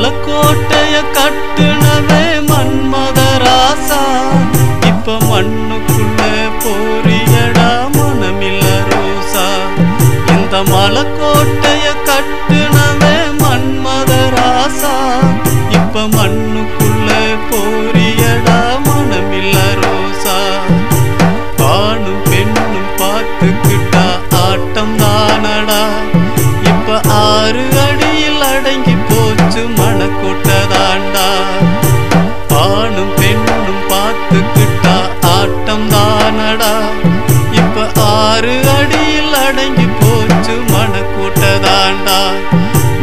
மலைக்கோட்டைய கட்டுனவே மன்மதராசா இப்ப மண்ணுக்குள்ள போறியடா மனமில்ல ரோசா இந்த மலைக்கோட்டைய கட்டுனவே மன்மதராசா இப்ப மண்ணுக்குள்ள போறியடா மனமில்ல ரோசா ஆணும் பெண்ணும் பார்த்துக்கிட்டா ஆட்டம் தானடா இப்ப 6 அடியில் அடங்கி போச்சு மணக்கோட்டதாண்டா ஆணும் பெண்ணும் பார்த்துக்கிட்டா ஆட்டம் தானடா இப்ப 6 அடியில் அடங்கி போச்சு மணக்கோட்டதாண்டா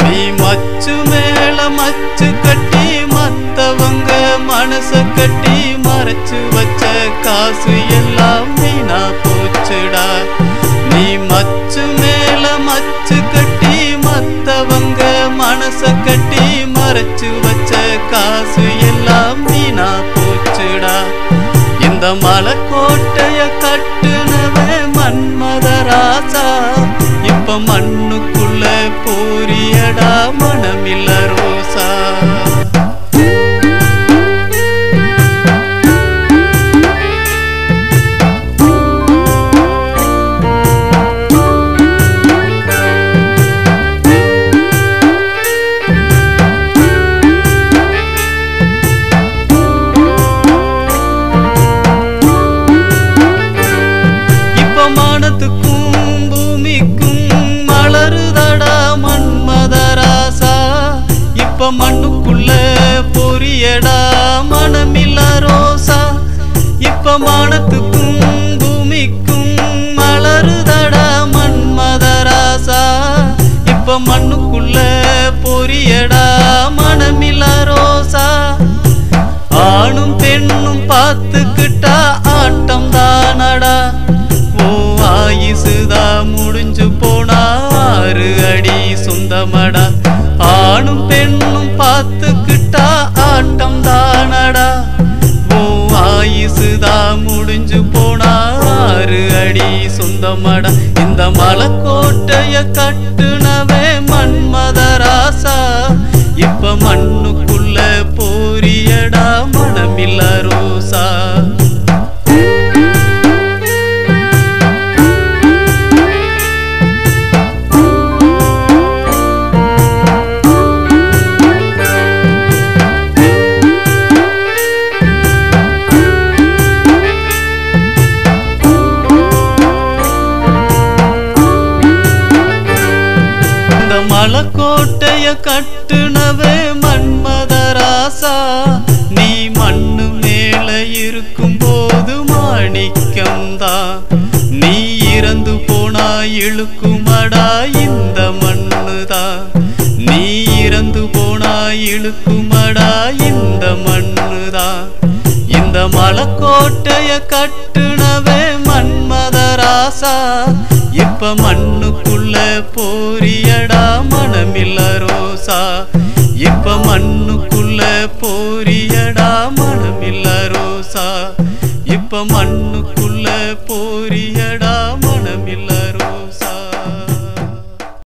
நீ மச்சு மேல மச்சு கட்டி மத்தவங்க மனச கட்டி மறைச்சு வச்ச காசு எல்லாம் வீணா போச்சுடா நீ மச்சு மேல மச்சு கட்டி மத்தவங்க மனச கட்டி மறைச்சு வச்ச காசு எல்லாம் வீணா போச்சுடா இந்த மலைக்கோட்டைய கட்டுனவே மன்மதராசா இப்ப மண்ணுக்குள்ள போறியடா மனமில்ல ரோசா மண்ணுக்குள்ள பொரியடா மனமில்ல ரோசா இப்ப மானத்துக்கும் பூமிக்கும் மலருதடா மன்மதராசா இப்ப மண்ணுக்குள்ள பொரியடா மனமில்ல ரோசா ஆணும் பெண்ணும் பார்த்துக்கிட்டா ஆட்டம் தானடா ஓ ஆயுசுதா முடிஞ்சு போனா 6 அடி சொந்தமடா ஆணும் பெண்ணும் பார்த்துக்கிட்டா ஆட்டம் தானடா ஓ ஆயுசுதா முடிஞ்சு போனா 6 அடி சொந்தமடா இந்த மலைக்கோட்டைய கட்டுனவே மன்மதராசா இப்ப மண்ணுக்குள்ள போறியடா மனமில்ல ரோசா மலைக்கோட்டைய கட்டுனவே மன்மதராசா நீ மண்ணு மேல இருக்கும் போது மாணிக்கம்தா நீ இறந்து போனா இழுக்குமடா இந்த மண்ணுதா நீ இறந்து போனா இழுக்குமடா இந்த மண்ணுதா இந்த மலைக்கோட்டைய கட்டுனவே மன்மதராசா இப்ப மண்ணுக்குள்ள போறியடா மனமில்ல ரோசா இப்ப மண்ணுக்குள்ள போறியடா மனமில்ல ரோசா இப்ப மண்ணுக்குள்ள போறிய